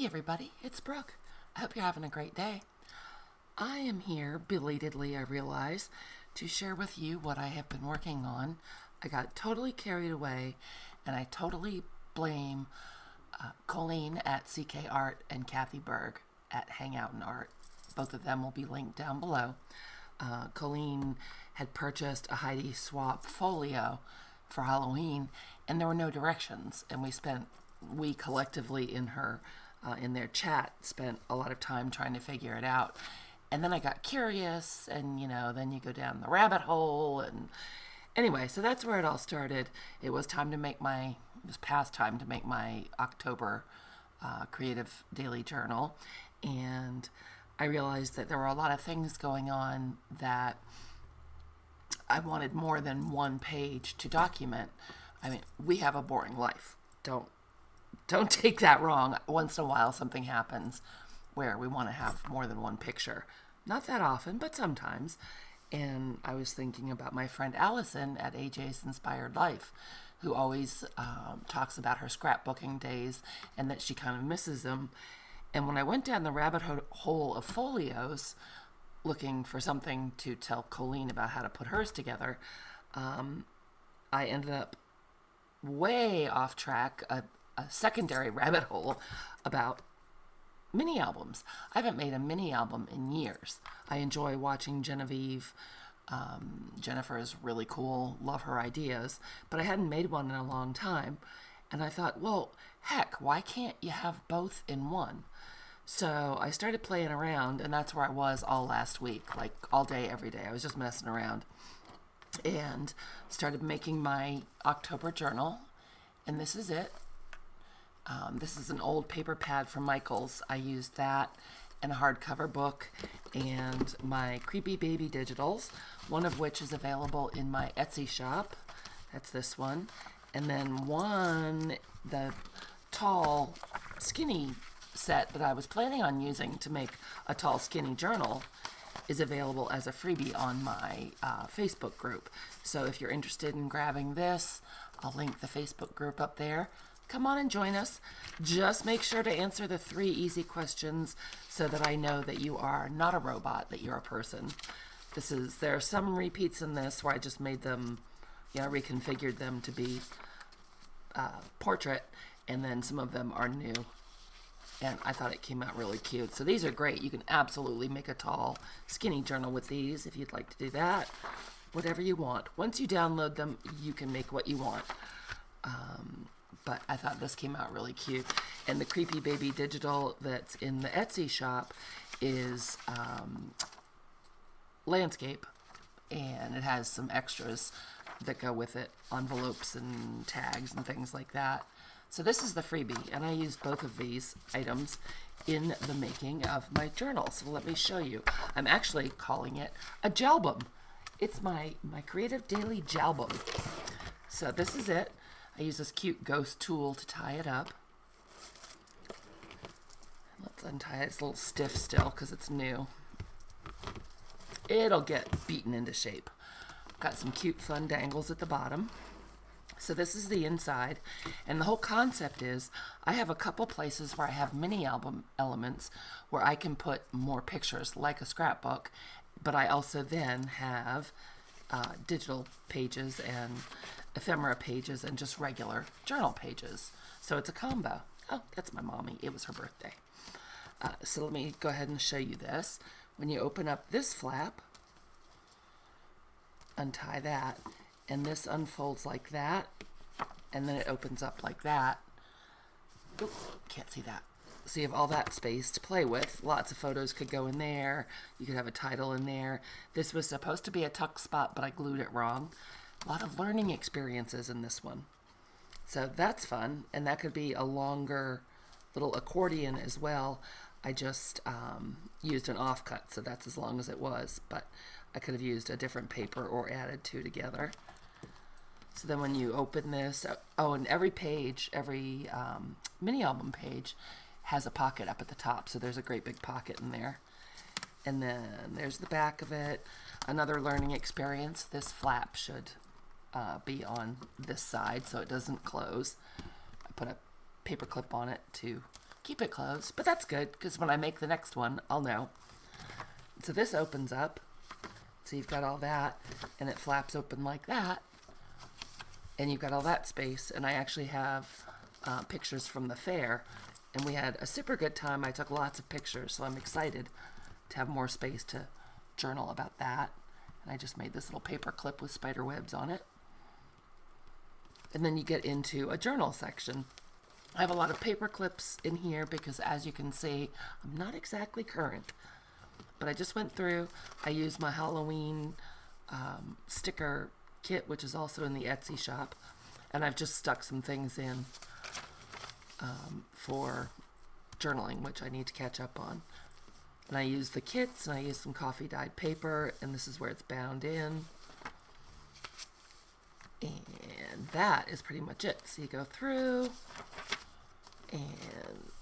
Hey everybody, it's Brooke. I hope you're having a great day. I am here, belatedly I realize, to share with you what I have been working on. I got totally carried away, and I totally blame Colleen at CK Art and Kathy Berg at Hangout and Art. Both of them will be linked down below. Colleen had purchased a Heidi Swapp folio for Halloween, and there were no directions, and we collectively in their chat spent a lot of time trying to figure it out. And then I got curious, and then you go down the rabbit hole, and anyway, so that's where it all started. It was past time to make my October creative daily journal, and I realized that there were a lot of things going on that I wanted more than one page to document. I mean, we have a boring life. Don't take that wrong. Once in a while something happens where we want to have more than one picture. Not that often, but sometimes. And I was thinking about my friend Allison at AJ's Inspired Life, who always talks about her scrapbooking days and that she kind of misses them. And when I went down the rabbit hole of folios, looking for something to tell Colleen about how to put hers together, I ended up way off track, a secondary rabbit hole about mini albums. I haven't made a mini album in years. I enjoy watching Genevieve. Jennifer is really cool, love her ideas, but I hadn't made one in a long time. And I thought, well, heck, why can't you have both in one? So I started playing around, and that's where I was all last week, like all day, every day. I was just messing around and started making my October journal, and this is it. This is an old paper pad from Michael's. I used that and a hardcover book and my Creepy Baby digitals, one of which is available in my Etsy shop. That's this one. And then the tall, skinny set that I was planning on using to make a tall, skinny journal is available as a freebie on my Facebook group. So if you're interested in grabbing this, I'll link the Facebook group up there. Come on and join us. Just make sure to answer the 3 easy questions so that I know that you are not a robot, that you're a person. There are some repeats in this where I just made them, reconfigured them to be portrait, and then some of them are new. And I thought it came out really cute. So these are great. You can absolutely make a tall, skinny journal with these if you'd like to do that. Whatever you want. Once you download them, you can make what you want. But I thought this came out really cute. And the Creepy Baby digital that's in the Etsy shop is landscape. And it has some extras that go with it, envelopes and tags and things like that. So this is the freebie, and I used both of these items in the making of my journal. So let me show you. I'm actually calling it a Jalbum. It's my creative daily Jalbum. So this is it. I use this cute ghost tool to tie it up. Let's untie it. It's a little stiff still because it's new. It'll get beaten into shape. Got some cute fun dangles at the bottom. So this is the inside, and the whole concept is I have a couple places where I have mini album elements where I can put more pictures like a scrapbook, but I also then have digital pages and ephemera pages and just regular journal pages. So it's a combo. Oh, that's my mommy. It was her birthday. So let me go ahead and show you this. When you open up this flap, untie that, and this unfolds like that, and then it opens up like that. Oop, can't see that. So you have all that space to play with. Lots of photos could go in there. You could have a title in there. This was supposed to be a tuck spot, but I glued it wrong. A lot of learning experiences in this one. So that's fun, and that could be a longer little accordion as well. I just used an offcut, so that's as long as it was, but I could have used a different paper or added 2 together. So then when you open this, and every page, every mini album page has a pocket up at the top, so there's a great big pocket in there. And then there's the back of it. Another learning experience. This flap should be on this side so it doesn't close. I put a paper clip on it to keep it closed, but that's good because when I make the next one, I'll know. So this opens up. So you've got all that, and it flaps open like that. And you've got all that space, and I actually have pictures from the fair, and we had a super good time. I took lots of pictures, so I'm excited to have more space to journal about that. And I just made this little paper clip with spider webs on it. And then you get into a journal section. I have a lot of paper clips in here because, as you can see, I'm not exactly current. But I just went through. I used my Halloween sticker kit, which is also in the Etsy shop. And I've just stuck some things in for journaling, which I need to catch up on. And I used the kits, and I used some coffee dyed paper, and this is where it's bound in. And that is pretty much it. So you go through, and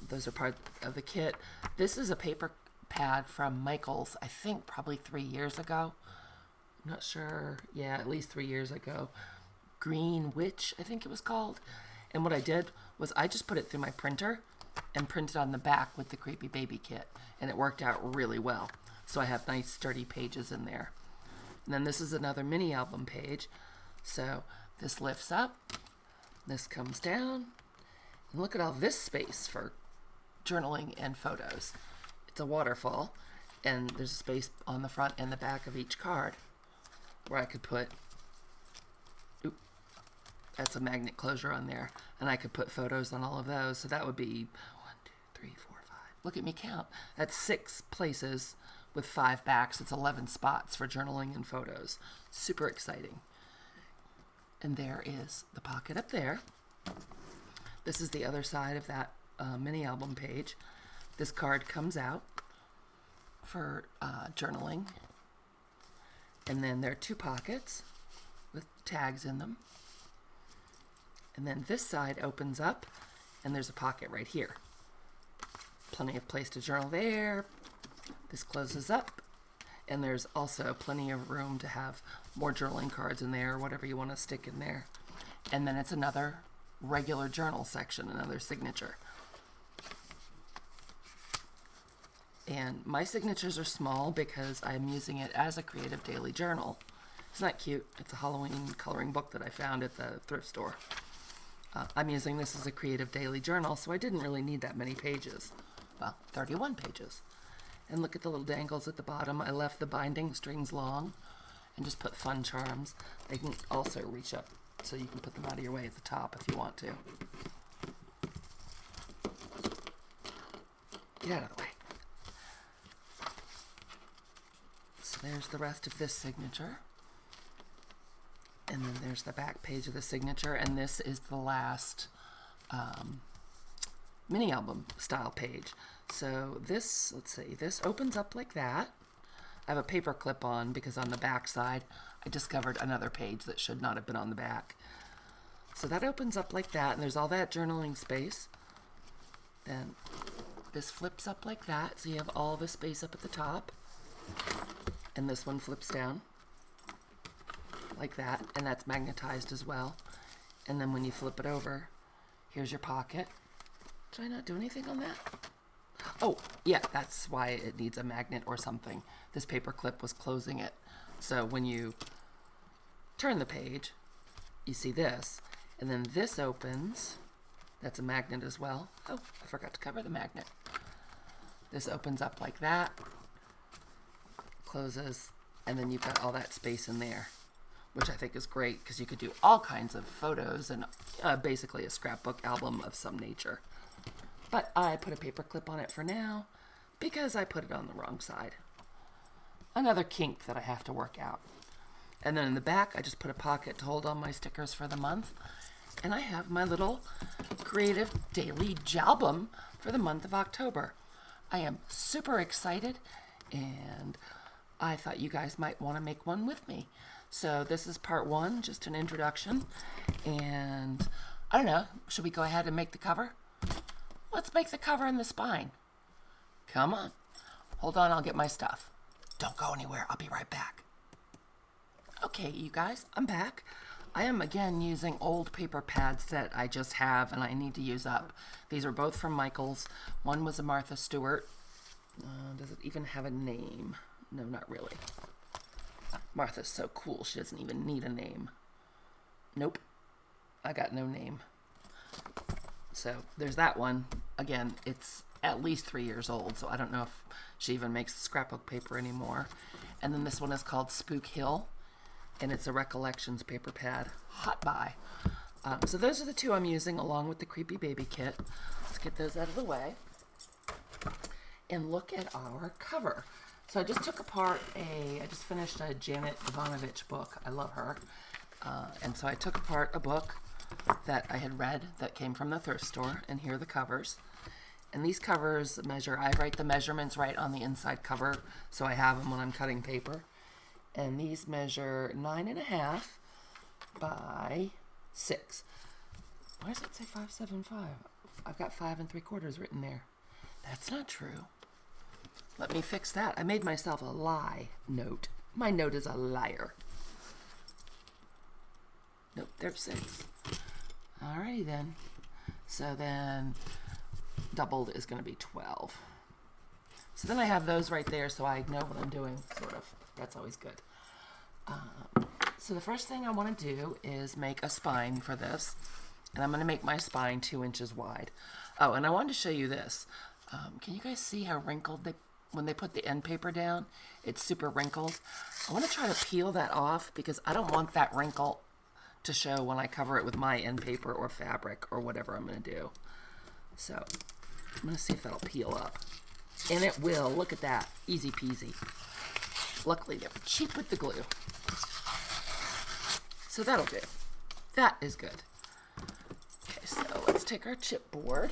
those are part of the kit. This is a paper pad from Michael's, I think probably 3 years ago. I'm not sure. Yeah, at least 3 years ago. Green Witch, I think it was called. And what I did was I just put it through my printer and printed on the back with the Creepy Baby kit. And it worked out really well. So I have nice sturdy pages in there. And then this is another mini album page. So this lifts up, this comes down, and look at all this space for journaling and photos. It's a waterfall, and there's a space on the front and the back of each card where I could put, that's a magnet closure on there, and I could put photos on all of those. So that would be 1, 2, 3, 4, 5. Look at me count. That's 6 places with 5 backs. It's 11 spots for journaling and photos. Super exciting. And there is the pocket up there. This is the other side of that mini album page. This card comes out for journaling. And then there are 2 pockets with tags in them. And then this side opens up, and there's a pocket right here. Plenty of place to journal there. This closes up. And there's also plenty of room to have more journaling cards in there, or whatever you want to stick in there. And then it's another regular journal section, another signature. And my signatures are small because I'm using it as a creative daily journal. Isn't that cute? It's a Halloween coloring book that I found at the thrift store. I'm using this as a creative daily journal, so I didn't really need that many pages. Well, 31 pages. And look at the little dangles at the bottom. I left the binding strings long and just put fun charms. They can also reach up so you can put them out of your way at the top if you want to. Get out of the way. So there's the rest of this signature. And then there's the back page of the signature. And this is the last mini album style page. So this, let's see, this opens up like that. I have a paper clip on because on the back side, I discovered another page that should not have been on the back. So that opens up like that, and there's all that journaling space. Then this flips up like that, so you have all the space up at the top. And this one flips down like that, and that's magnetized as well. And then when you flip it over, here's your pocket. Did I not do anything on that? Oh, yeah, that's why it needs a magnet or something. This paper clip was closing it. So when you turn the page, you see this, and then this opens. That's a magnet as well. Oh, I forgot to cover the magnet. This opens up like that, closes, and then you've got all that space in there, which I think is great because you could do all kinds of photos and basically a scrapbook album of some nature. But I put a paper clip on it for now because I put it on the wrong side. Another kink that I have to work out. And then in the back, I just put a pocket to hold all my stickers for the month. And I have my little creative daily Jalbum for the month of October. I am super excited, and I thought you guys might want to make one with me. So this is part 1, just an introduction. And I don't know, should we go ahead and make the cover? Let's make the cover and the spine. Come on. Hold on, I'll get my stuff. Don't go anywhere. I'll be right back. Okay, you guys, I'm back. I am again using old paper pads that I just have and I need to use up. These are both from Michaels. One was a Martha Stewart. Does it even have a name? No, not really. Martha's so cool, she doesn't even need a name. Nope, I got no name. So there's that one. Again, it's at least 3 years old, so I don't know if she even makes scrapbook paper anymore. And then this one is called Spook Hill, and it's a Recollections paper pad. Hot buy. So those are the two I'm using along with the Creepy Baby kit. Let's get those out of the way. And look at our cover. So I just took apart I just finished a Janet Ivanovich book. I love her. And so I took apart a book that I had read that came from the thrift store, and here are the covers. And these covers measure, I write the measurements right on the inside cover, so I have them when I'm cutting paper. And these measure 9.5 by 6. Why does it say 5.75? I've got 5 3/4 written there. That's not true. Let me fix that. I made myself a lie note. My note is a liar. Nope, there's 6. Alrighty then. So then doubled is going to be 12. So then I have those right there so I know what I'm doing, sort of. That's always good. So the first thing I want to do is make a spine for this. And I'm going to make my spine 2 inches wide. Oh, and I wanted to show you this. Can you guys see how wrinkled when they put the end paper down? It's super wrinkled. I want to try to peel that off because I don't want that wrinkle to show when I cover it with my end paper or fabric or whatever I'm going to do. So I'm going to see if that'll peel up. And it will. Look at that. Easy peasy. Luckily, they're cheap with the glue. So that'll do. That is good. Okay, so let's take our chipboard.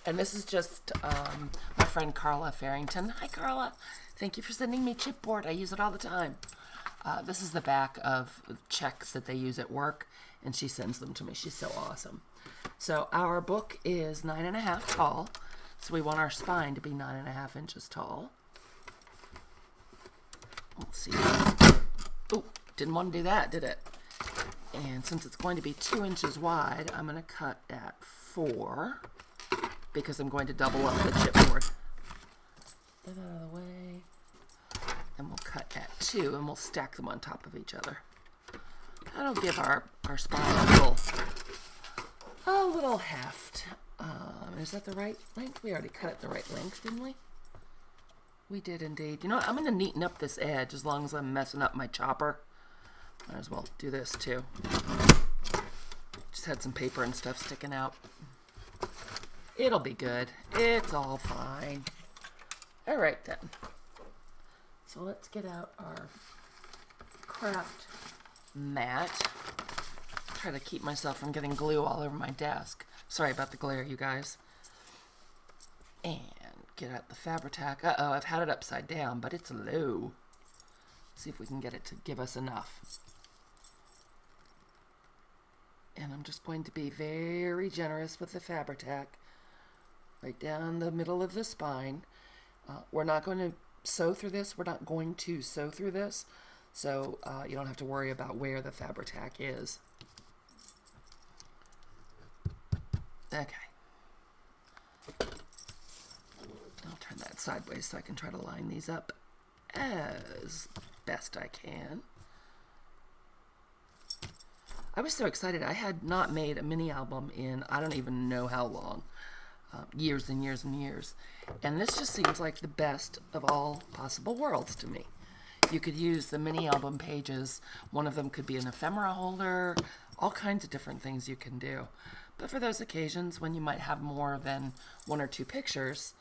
And this is just my friend Carla Farrington. Hi, Carla. Thank you for sending me chipboard. I use it all the time. This is the back of checks that they use at work, and she sends them to me. She's so awesome. So our book is 9.5 tall, so we want our spine to be 9.5 inches tall. Let's see. Oh, didn't want to do that, did it? And since it's going to be 2 inches wide, I'm going to cut at 4 because I'm going to double up the chipboard. Get that out of the way. And we'll cut at 2, and we'll stack them on top of each other. That'll give our spine a little heft. Is that the right length? We already cut it the right length, didn't we? We did indeed. You know what? I'm going to neaten up this edge as long as I'm messing up my chopper. Might as well do this too. Just had some paper and stuff sticking out. It'll be good. It's all fine. All right then. So let's get out our craft mat. Try to keep myself from getting glue all over my desk. Sorry about the glare, you guys. And get out the Fabri-Tac. Uh-oh, I've had it upside down, but it's low. See if we can get it to give us enough. And I'm just going to be very generous with the Fabri-Tac. Right down the middle of the spine. We're not going to sew through this. We're not going to sew through this. So you don't have to worry about where the Fabri-Tac is. Okay. I'll turn that sideways so I can try to line these up as best I can. I was so excited. I had not made a mini album in I don't even know how long. Years and years and years. And this just seems like the best of all possible worlds to me. You could use the mini album pages. One of them could be an ephemera holder. All kinds of different things you can do. But for those occasions when you might have more than 1 or 2 pictures,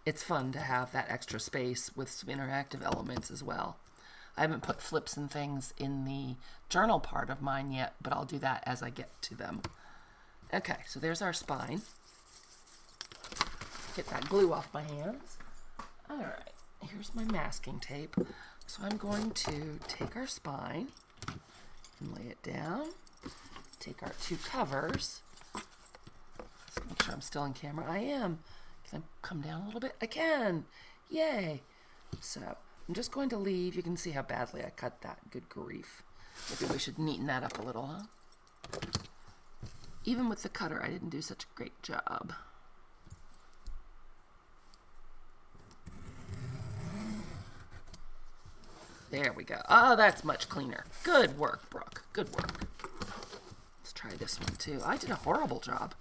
it's fun to have that extra space with some interactive elements as well. I haven't put flips and things in the journal part of mine yet, but I'll do that as I get to them. Okay, so there's our spine. Get that glue off my hands. All right, here's my masking tape. So I'm going to take our spine and lay it down. Take our 2 covers. Let's make sure I'm still in camera. I am. Can I come down a little bit? I can. Yay. So I'm just going to leave. You can see how badly I cut that. Good grief. Maybe we should neaten that up a little, huh? Even with the cutter, I didn't do such a great job. There we go. Oh, that's much cleaner. Good work, Brooke. Good work. Let's try this one, too. I did a horrible job.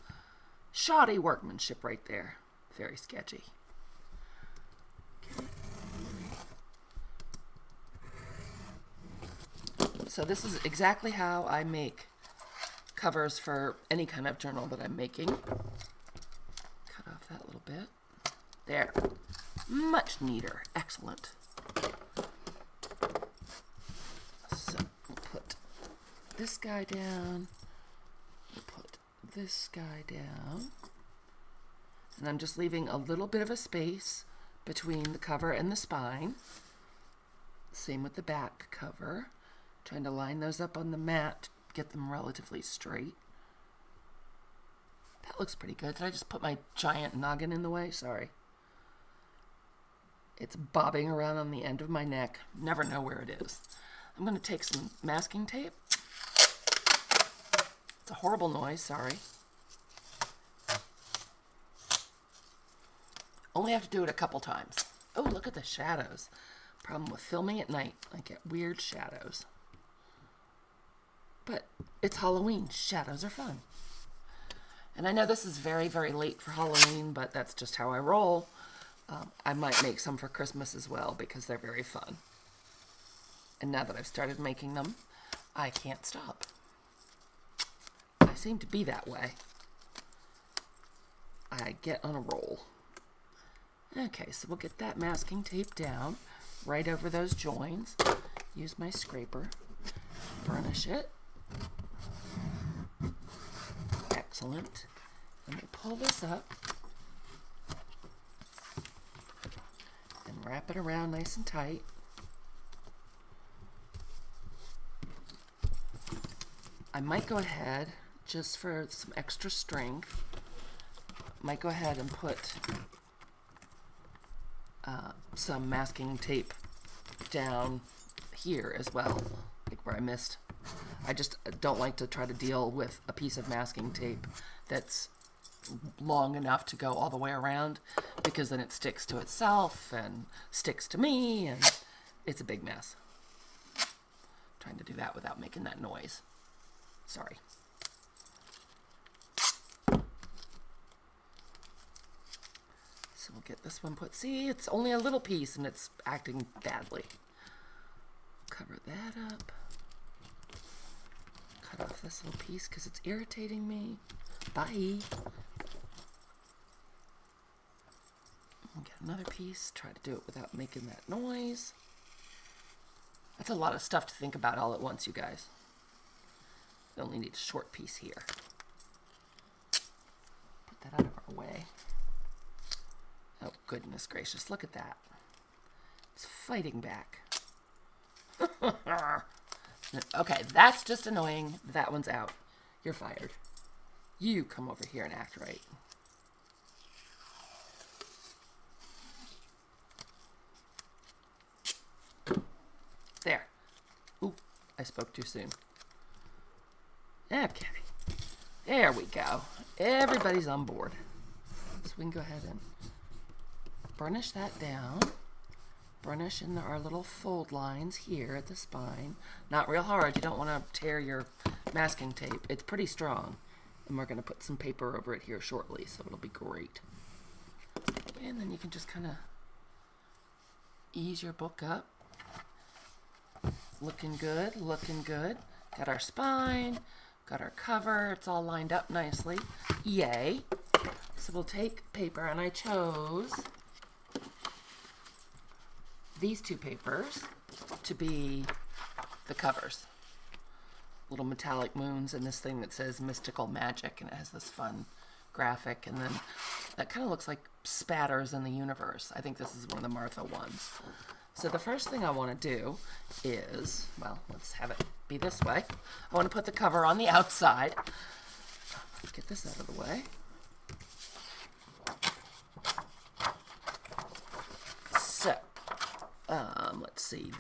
Shoddy workmanship right there. Very sketchy. Okay. So this is exactly how I make covers for any kind of journal that I'm making. Cut off that little bit. There. Much neater. Excellent. So we'll put this guy down. We'll put this guy down. And I'm just leaving a little bit of a space between the cover and the spine. Same with the back cover. Trying to line those up on the mat, get them relatively straight. That looks pretty good. Did I just put my giant noggin in the way? Sorry. It's bobbing around on the end of my neck. Never know where it is. I'm going to take some masking tape. It's a horrible noise, sorry. Only have to do it a couple times. Oh, look at the shadows. Problem with filming at night, I get weird shadows. But it's Halloween. Shadows are fun. And I know this is very, very late for Halloween, but that's just how I roll. I might make some for Christmas as well because they're very fun. And now that I've started making them, I can't stop. I seem to be that way. I get on a roll. Okay, so we'll get that masking tape down right over those joins. Use my scraper. Burnish it. Excellent. And we pull this up and wrap it around nice and tight. I might go ahead, just for some extra strength, might go ahead and put some masking tape down here as well, like where I missed. I just don't like to try to deal with a piece of masking tape that's long enough to go all the way around, because then it sticks to itself and sticks to me, and it's a big mess. Trying to do that without making that noise. Sorry. So we'll get this one put. See, it's only a little piece and it's acting badly. Cover that up. Cut off this little piece because it's irritating me. Bye. Get another piece. Try to do it without making that noise. That's a lot of stuff to think about all at once, you guys. We only need a short piece here. Put that out of our way. Oh, goodness gracious. Look at that. It's fighting back. Okay, that's just annoying. That one's out. You're fired. You come over here and act right. There. Ooh, I spoke too soon. Okay. There we go. Everybody's on board. So we can go ahead and burnish that down. Burnish in our little fold lines here at the spine. Not real hard. You don't want to tear your masking tape. It's pretty strong. And we're going to put some paper over it here shortly, so it'll be great. And then you can just kind of ease your book up. Looking good, looking good. Got our spine, got our cover. It's all lined up nicely. Yay. So we'll take paper, and I chose these two papers to be the covers. Little metallic moons and this thing that says Mystical Magic, and it has this fun graphic, and then that kind of looks like spatters in the universe. I think this is one of the Martha ones. So the first thing I want to do is, well, let's have it be this way. I want to put the cover on the outside. Get this out of the way. So, let's see,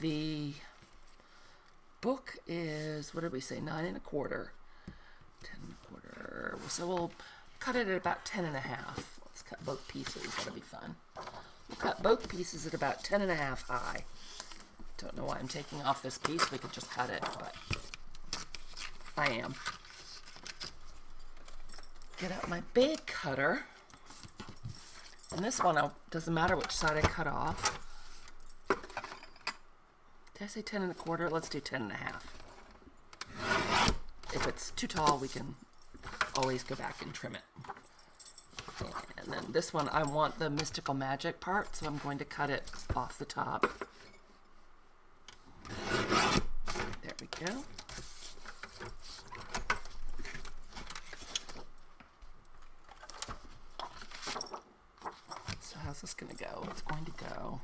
book is, what did we say, 9 1/4. 10 1/4. So we'll cut it at about 10 1/2. Let's cut both pieces. That'll be fun. We'll cut both pieces at about 10 1/2 high. Don't know why I'm taking off this piece. We could just cut it, but I am. Get out my big cutter. And this one, doesn't matter which side I cut off. Did I say 10 1/4? Let's do 10 1/2. If it's too tall, we can always go back and trim it. And then this one, I want the mystical magic part, so I'm going to cut it off the top. There we go. So how's this going to go? It's going to go,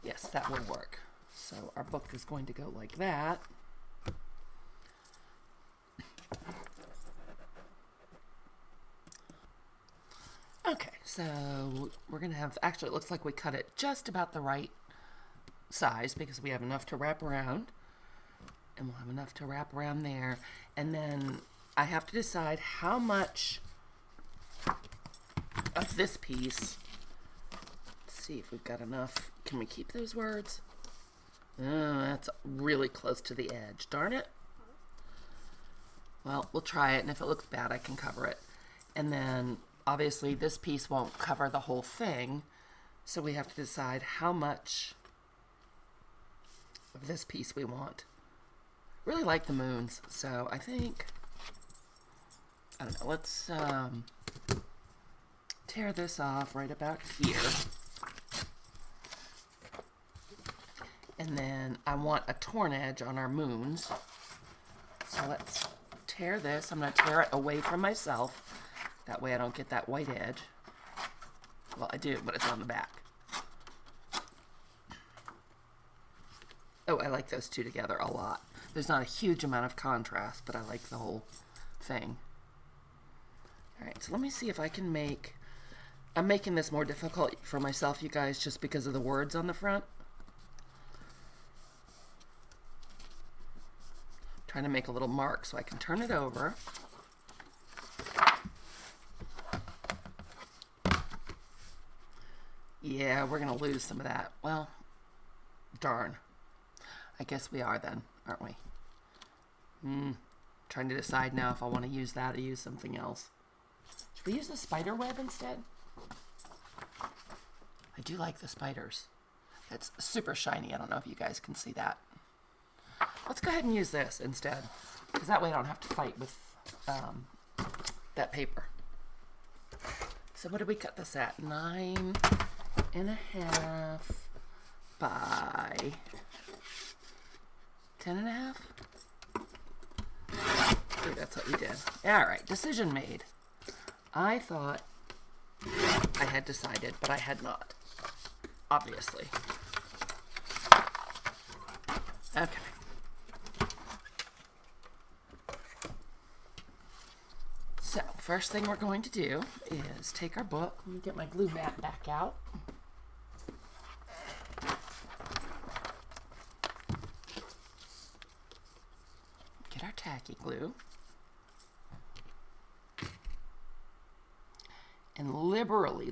yes, that will work. So our book is going to go like that. Okay, so we're going to have, actually it looks like we cut it just about the right size because we have enough to wrap around. And we'll have enough to wrap around there. And then I have to decide how much of this piece. Let's see if we've got enough. Can we keep those words? Oh, that's really close to the edge. Darn it. Well, we'll try it, and if it looks bad, I can cover it. And then, obviously, this piece won't cover the whole thing, so we have to decide how much of this piece we want. Really like the moons, so I think, I don't know, let's tear this off right about here. And then I want a torn edge on our moons. So let's tear this. I'm going to tear it away from myself. That way I don't get that white edge. Well, I do, but it's on the back. Oh, I like those two together a lot. There's not a huge amount of contrast, but I like the whole thing. All right, so let me see if I can make... I'm making this more difficult for myself, you guys, just because of the words on the front. Trying to make a little mark so I can turn it over. Yeah, we're going to lose some of that. Well, darn. I guess we are then, aren't we? Trying to decide now if I want to use that or use something else. Should we use the spider web instead? I do like the spiders. It's super shiny. I don't know if you guys can see that. Let's go ahead and use this instead, because that way I don't have to fight with that paper. So what did we cut this at? 9 1/2 by 10 1/2? I think that's what we did. All right, decision made. I thought I had decided, but I had not, obviously. Okay. So, first thing we're going to do is take our book. Let me get my glue mat back out. Get our tacky glue. And liberally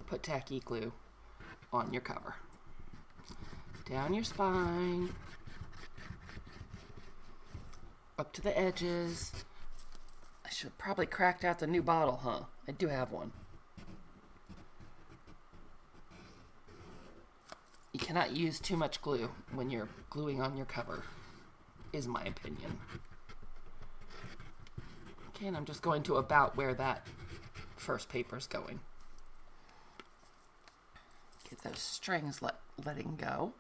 put tacky glue on your cover. Down your spine. Up to the edges. I should probably cracked out the new bottle, huh? I do have one. You cannot use too much glue when you're gluing on your cover, is my opinion. Okay, and I'm just going to about where that first paper's going. Get those strings letting go.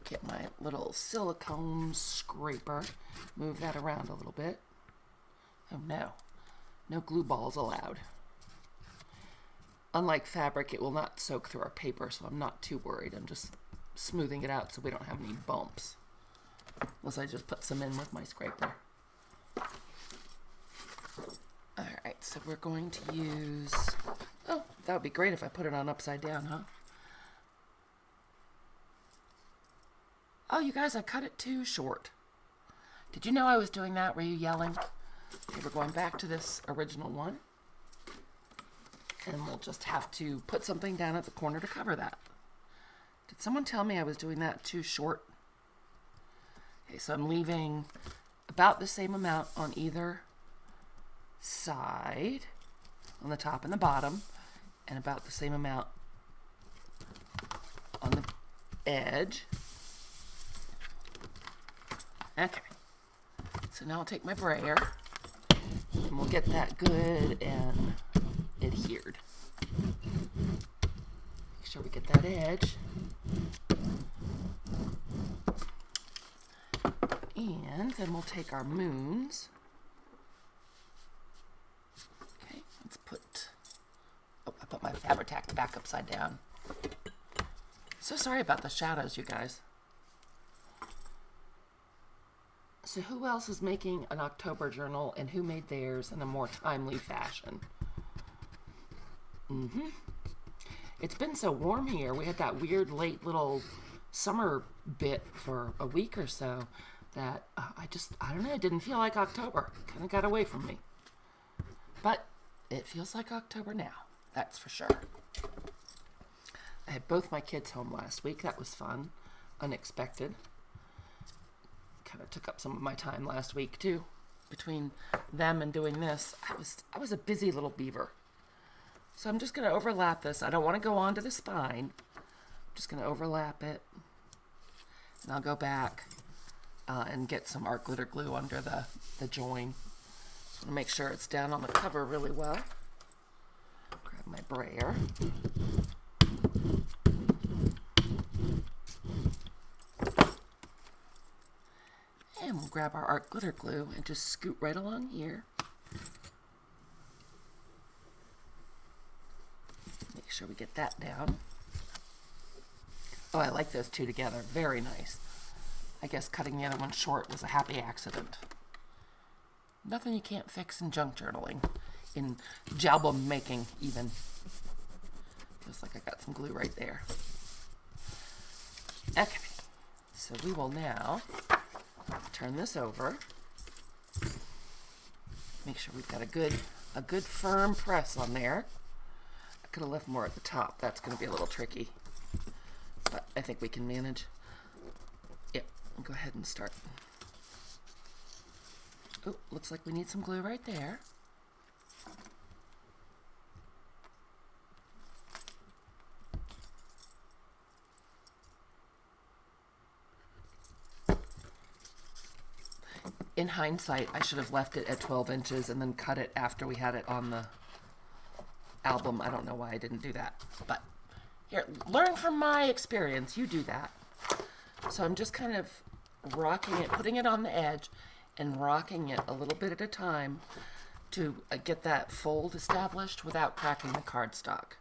Get my little silicone scraper, move that around a little bit. Oh no, no glue balls allowed. Unlike fabric, it will not soak through our paper, so I'm not too worried. I'm just smoothing it out so we don't have any bumps. Unless I just put some in with my scraper. Alright, so we're going to use... Oh, that would be great if I put it on upside down, huh? Oh, you guys, I cut it too short. Did you know I was doing that? Were you yelling? Okay, we're going back to this original one. And we'll just have to put something down at the corner to cover that. Did someone tell me I was doing that too short? Okay, so I'm leaving about the same amount on either side, on the top and the bottom, and about the same amount on the edge. Okay, so now I'll take my brayer and we'll get that good and adhered. Make sure we get that edge. And then we'll take our moons. Okay, let's put, oh, I put my Fabri-Tac back upside down. So sorry about the shadows, you guys. So who else is making an October journal and who made theirs in a more timely fashion? It's been so warm here. We had that weird late little summer bit for a week or so that I don't know, it didn't feel like October. Kind of got away from me. But it feels like October now, that's for sure. I had both my kids home last week. That was fun. Unexpected. Kind of took up some of my time last week too. Between them and doing this, I was a busy little beaver. So I'm just going to overlap this. I don't want to go onto the spine. I'm just going to overlap it. And I'll go back and get some art glitter glue under the join. Just want to make sure it's down on the cover really well. Grab my brayer. And we'll grab our art glitter glue and just scoot right along here. Make sure we get that down. Oh, I like those two together. Very nice. I guess cutting the other one short was a happy accident. Nothing you can't fix in junk journaling. In Jalbum making, even. Feels like I got some glue right there. Okay. So we will now turn this over. Make sure we've got a good firm press on there. I could have left more at the top. That's going to be a little tricky. But I think we can manage. Yep, I'll go ahead and start. Oh, looks like we need some glue right there. In hindsight, I should have left it at 12 inches and then cut it after we had it on the album. I don't know why I didn't do that. But here, learn from my experience. You do that. So I'm just kind of rocking it, putting it on the edge and rocking it a little bit at a time to get that fold established without cracking the cardstock.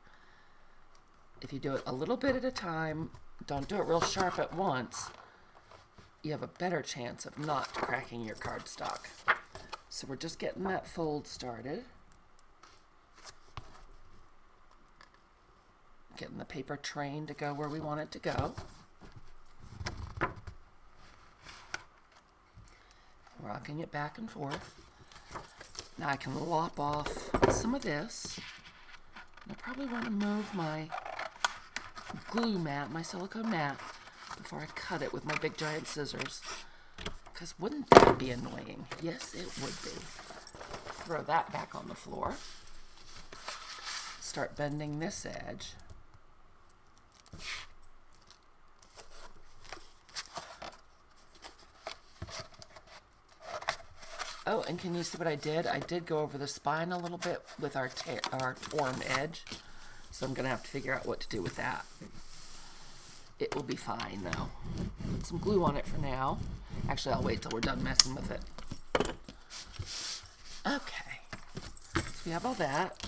If you do it a little bit at a time, don't do it real sharp at once, you have a better chance of not cracking your cardstock. So we're just getting that fold started. Getting the paper trained to go where we want it to go. Rocking it back and forth. Now I can lop off some of this. I probably want to move my glue mat, my silicone mat, before I cut it with my big giant scissors. Because wouldn't that be annoying? Yes, it would be. Throw that back on the floor. Start bending this edge. Oh, and can you see what I did? I did go over the spine a little bit with our torn edge. So I'm going to have to figure out what to do with that. It will be fine, though. Put some glue on it for now. Actually, I'll wait till we're done messing with it. Okay. So we have all that.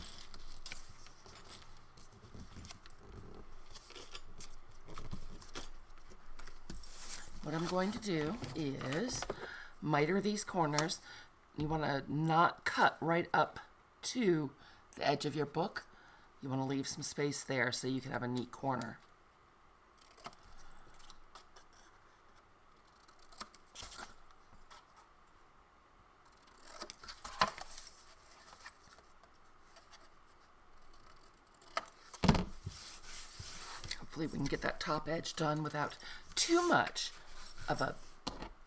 What I'm going to do is miter these corners. You want to not cut right up to the edge of your book. You want to leave some space there so you can have a neat corner. hopefully we can get that top edge done without too much of a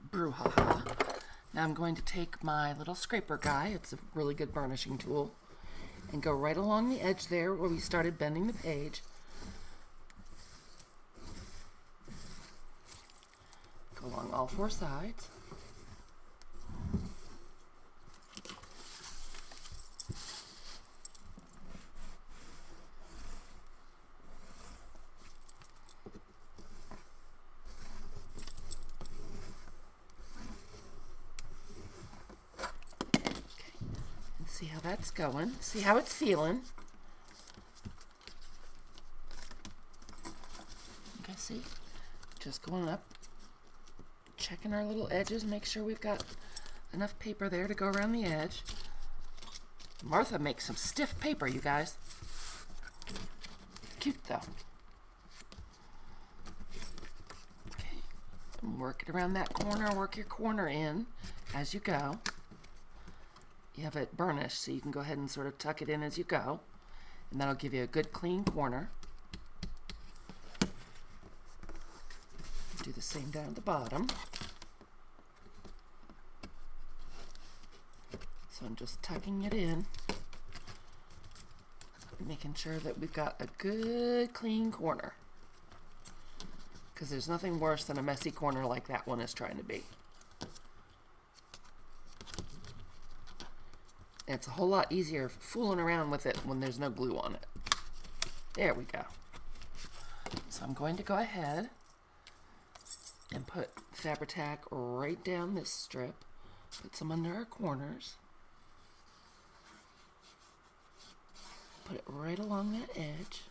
brouhaha. Now I'm going to take my little scraper guy, it's a really good burnishing tool, and go right along the edge there where we started bending the page. Go along all four sides. See how that's going. See how it's feeling. Okay, see? Just going up. Checking our little edges. Make sure we've got enough paper there to go around the edge. Martha makes some stiff paper, you guys. Cute, though. Okay. Work it around that corner. Work your corner in as you go. You have it burnished, so you can go ahead and sort of tuck it in as you go, and that'll give you a good clean corner. Do the same down at the bottom. So I'm just tucking it in, making sure that we've got a good clean corner, because there's nothing worse than a messy corner like that one is trying to be. It's a whole lot easier fooling around with it when there's no glue on it. There we go. So I'm going to go ahead and put Fabri-Tac right down this strip. Put some under our corners. Put it right along that edge.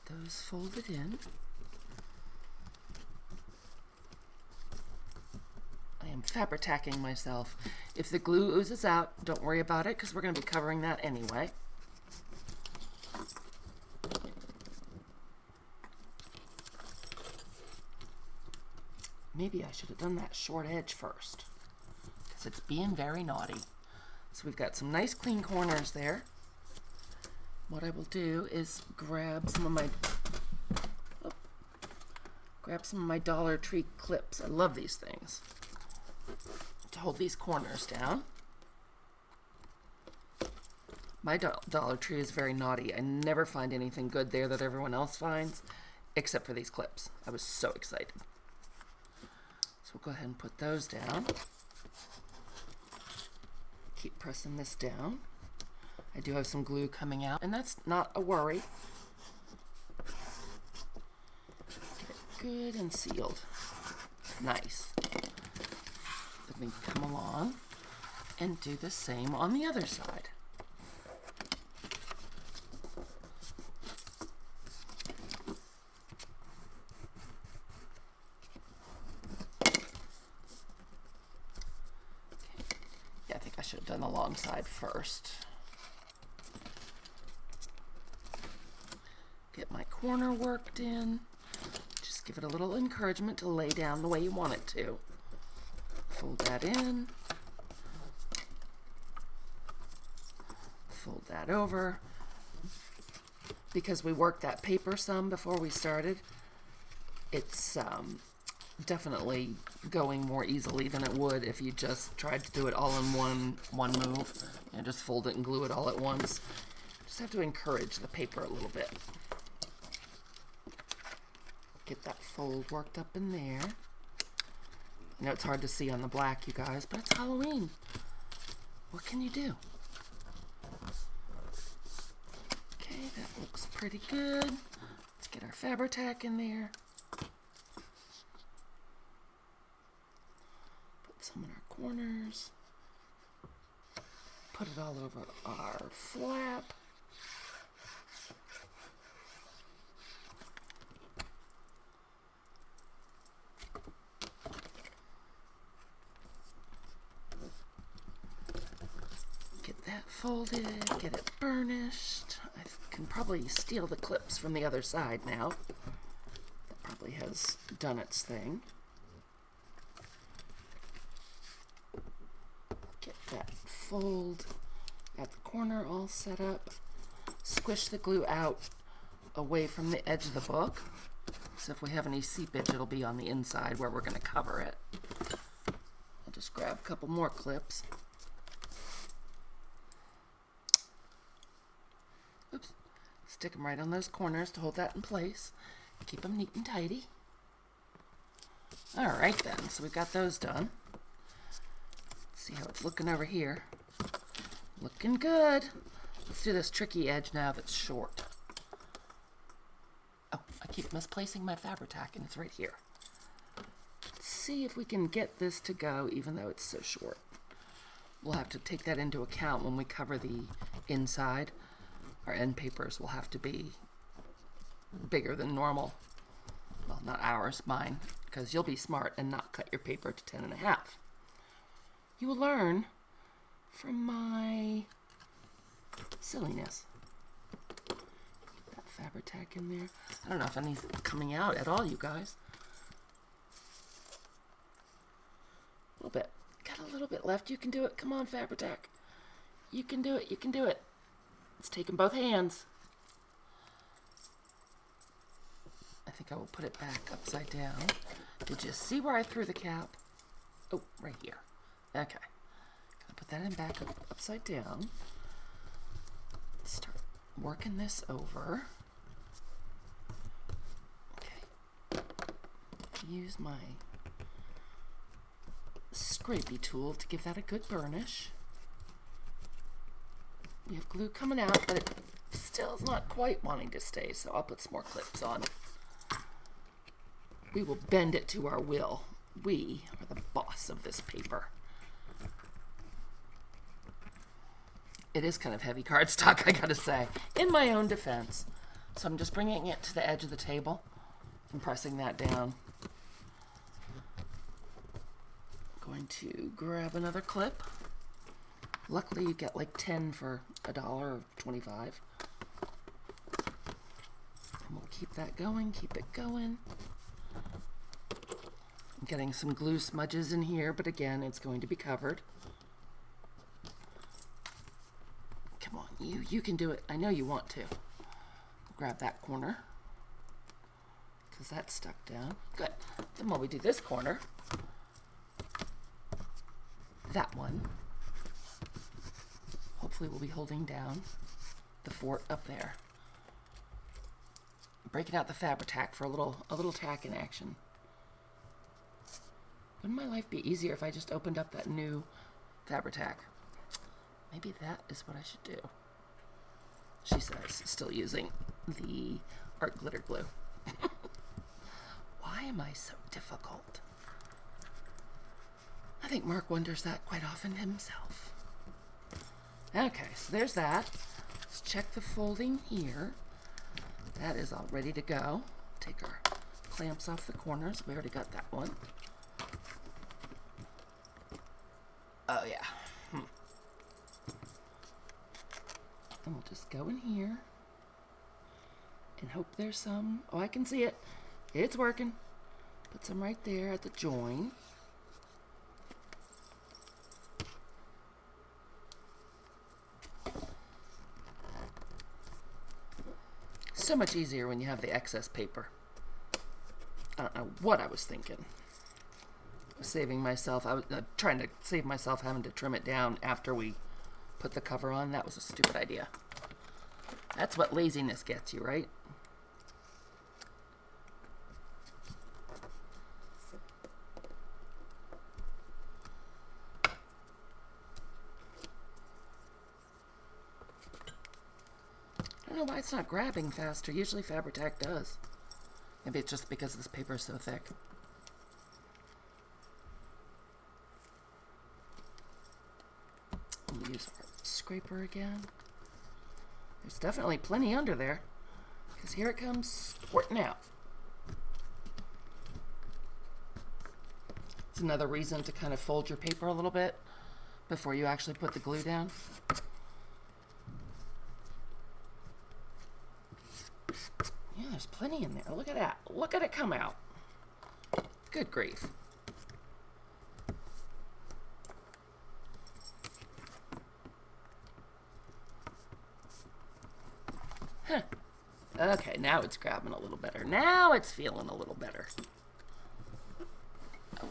Those folded in. I am Fabri-Tacking myself. If the glue oozes out, don't worry about it, because we're going to be covering that anyway. Maybe I should have done that short edge first, because it's being very naughty. So we've got some nice clean corners there. What I will do is grab some of my Dollar Tree clips. I love these things to hold these corners down. My Dollar Tree is very naughty. I never find anything good there that everyone else finds, except for these clips. I was so excited. So we'll go ahead and put those down. Keep pressing this down. I do have some glue coming out, and that's not a worry. Get it good and sealed. Nice. Let me come along and do the same on the other side. Yeah, I think I should have done the long side first. Get my corner worked in. Just give it a little encouragement to lay down the way you want it to. Fold that in. Fold that over. Because we worked that paper some before we started, it's definitely going more easily than it would if you just tried to do it all in one move. And just fold it and glue it all at once. Just have to encourage the paper a little bit. Get that fold worked up in there. I know it's hard to see on the black, you guys, but it's Halloween. What can you do? Okay, that looks pretty good. Let's get our Fabri-Tac in there. Put some in our corners. Put it all over our flap. Folded, get it burnished. I can probably steal the clips from the other side now. That probably has done its thing. that fold at the corner all set up. Squish the glue out away from the edge of the book. So if we have any seepage, it'll be on the inside where we're going to cover it. I'll just grab a couple more clips. Oops. Stick them right on those corners to hold that in place. Keep them neat and tidy. All right then, so we've got those done. Let's see how it's looking over here. Looking good. Let's do this tricky edge now that's short. Oh, I keep misplacing my Fabri-Tac and it's right here. Let's see if we can get this to go even though it's so short. We'll have to take that into account when we cover the inside. Our end papers will have to be bigger than normal. Well, not ours, mine, because you'll be smart and not cut your paper to 10.5. You will learn from my silliness. Get that Fabri-Tac in there. I don't know if anything's coming out at all, you guys. A little bit. Got a little bit left. You can do it. Come on, Fabri-Tac. You can do it. You can do it. Let's take in both hands. I think I will put it back upside down. Did you see where I threw the cap? Oh, right here. Okay. Gonna put that in back upside down. Start working this over. Okay. Use my scrapey tool to give that a good burnish. We have glue coming out, but it still is not quite wanting to stay, so I'll put some more clips on. We will bend it to our will. We are the boss of this paper. It is kind of heavy cardstock, I gotta say, in my own defense. So I'm just bringing it to the edge of the table and pressing that down. Going to grab another clip. Luckily, you get like 10 for $1 or 25. And we'll keep that going, keep it going. I'm getting some glue smudges in here, but again, it's going to be covered. Come on, you can do it. I know you want to. Grab that corner, because that's stuck down. Good. Then while we do this corner, that one, hopefully we'll be holding down the fort up there. Breaking out the Fabri-Tac for a little tack in action. Wouldn't my life be easier if I just opened up that new Fabri-Tac? Maybe that is what I should do. She says, still using the art glitter glue. Why am I so difficult? I think Mark wonders that quite often himself. Okay, so there's that. Let's check the folding here. That is all ready to go. Take our clamps off the corners. We already got that one. Oh, yeah. And we'll just go in here and hope there's some. Oh, I can see it. It's working. Put some right there at the join. So much easier when you have the excess paper. I don't know what I was thinking. I was saving myself. I was trying to save myself having to trim it down after we put the cover on. That was a stupid idea. That's what laziness gets you, right? I don't know why it's not grabbing faster. Usually Fabri-Tac does. Maybe it's just because this paper is so thick. We'll use our scraper again. There's definitely plenty under there, because here it comes squirting out. It's another reason to kind of fold your paper a little bit before you actually put the glue down. Yeah, there's plenty in there. Look at that. Look at it come out. Good grief. Okay, now it's grabbing a little better. Now it's feeling a little better. Oh.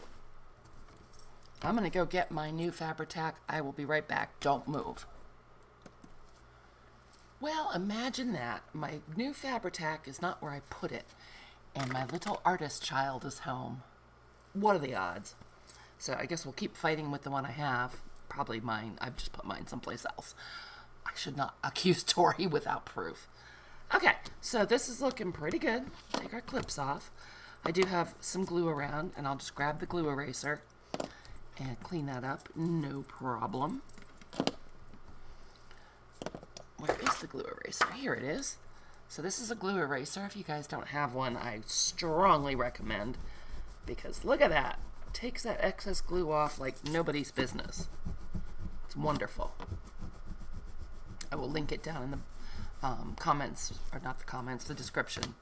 I'm going to go get my new Fabri-Tac. I will be right back. Don't move. Well, imagine that. My new Fabri-Tac is not where I put it, and my little artist child is home. What are the odds? So I guess we'll keep fighting with the one I have. Probably mine. I've just put mine someplace else. I should not accuse Tori without proof. Okay, so this is looking pretty good. Take our clips off. I do have some glue around, and I'll just grab the glue eraser and clean that up. No problem. Where is the glue eraser? Here it is. So this is a glue eraser. If you guys don't have one, I strongly recommend, because look at that. It takes that excess glue off like nobody's business. It's wonderful. I will link it down in the comments, or not the comments, the description.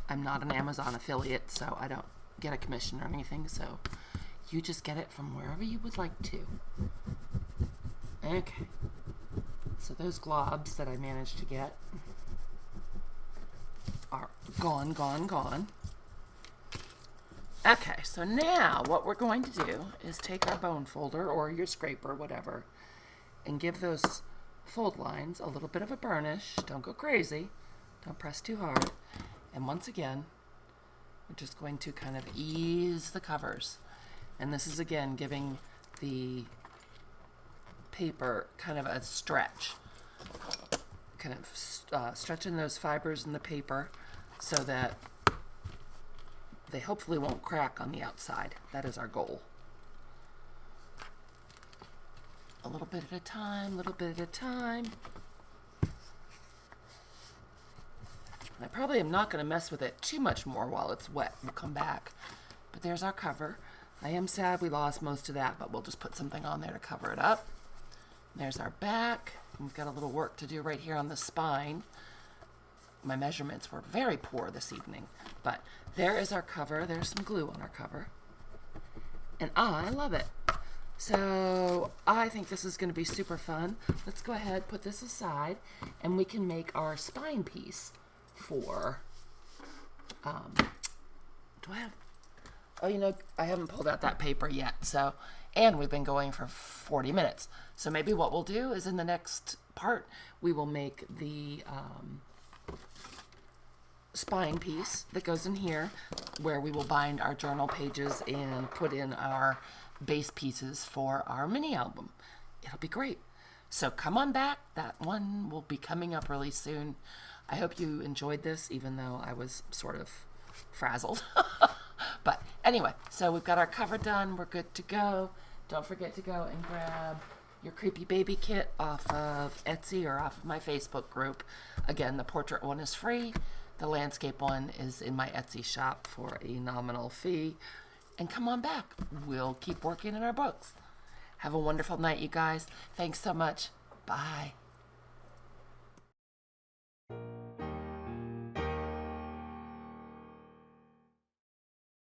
I'm not an Amazon affiliate, so I don't get a commission or anything, so you just get it from wherever you would like to. Okay. So those globs that I managed to get are gone, gone, gone. Okay, so now what we're going to do is take our bone folder or your scraper, whatever, and give those fold lines a little bit of a burnish. Don't go crazy. Don't press too hard. And once again, we're just going to kind of ease the covers. And this is again giving the paper kind of a stretch. Kind of stretching those fibers in the paper so that they hopefully won't crack on the outside. That is our goal. A little bit at a time, little bit at a time. I probably am not going to mess with it too much more while it's wet. We'll come back. But there's our cover. I am sad we lost most of that, but we'll just put something on there to cover it up. There's our back. We've got a little work to do right here on the spine. My measurements were very poor this evening, but there is our cover. There's some glue on our cover. And I love it. So I think this is going to be super fun. Let's go ahead, put this aside, and we can make our spine piece for, do I have, oh, you know, I haven't pulled out that paper yet, so, and we've been going for 40 minutes. So maybe what we'll do is in the next part, we will make the spine piece that goes in here, where we will bind our journal pages and put in our base pieces for our mini album. It'll be great. So come on back. That one will be coming up really soon. I hope you enjoyed this, even though I was sort of frazzled. But anyway, so we've got our cover done. We're good to go. Don't forget to go and grab your creepy baby kit off of Etsy or off of my Facebook group. Again, the portrait one is free. The landscape one is in my Etsy shop for a nominal fee. And come on back. We'll keep working in our books. Have a wonderful night, you guys. Thanks so much. Bye.